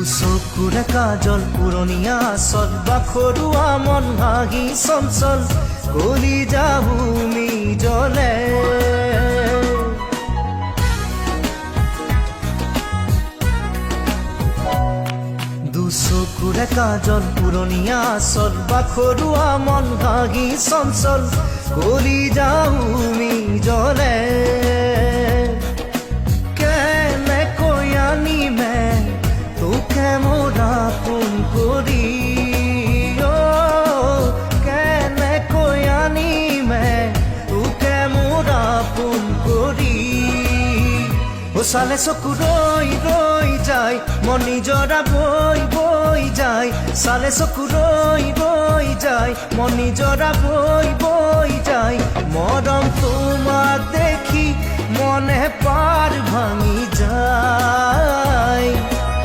চকুৰে কাজল পুৰণীয়া আচল বাখৰুৱা মন ভাগি চঞ্চল কলি যাবুমি জলে দুচকুৰে কাজল পুৰণীয়া আচল বাখৰুৱা মন ভাগি চঞ্চল কলি যাবুমি জলে কেনেকৈ আনিমে তোকে মোৰা পোন কৰি কেনেকৈ আনিমে তোকে মোৰা পোন কৰি চালে চকু ৰৈ ৰৈ যায় মন নিজৰা বৈ বৈ যায় চালে চকু ৰৈ ৰৈ যায় মন নিজৰা বৈ বৈ যায় মৰম তোমাক দেখি মনে পাৰ ভাঙি যায়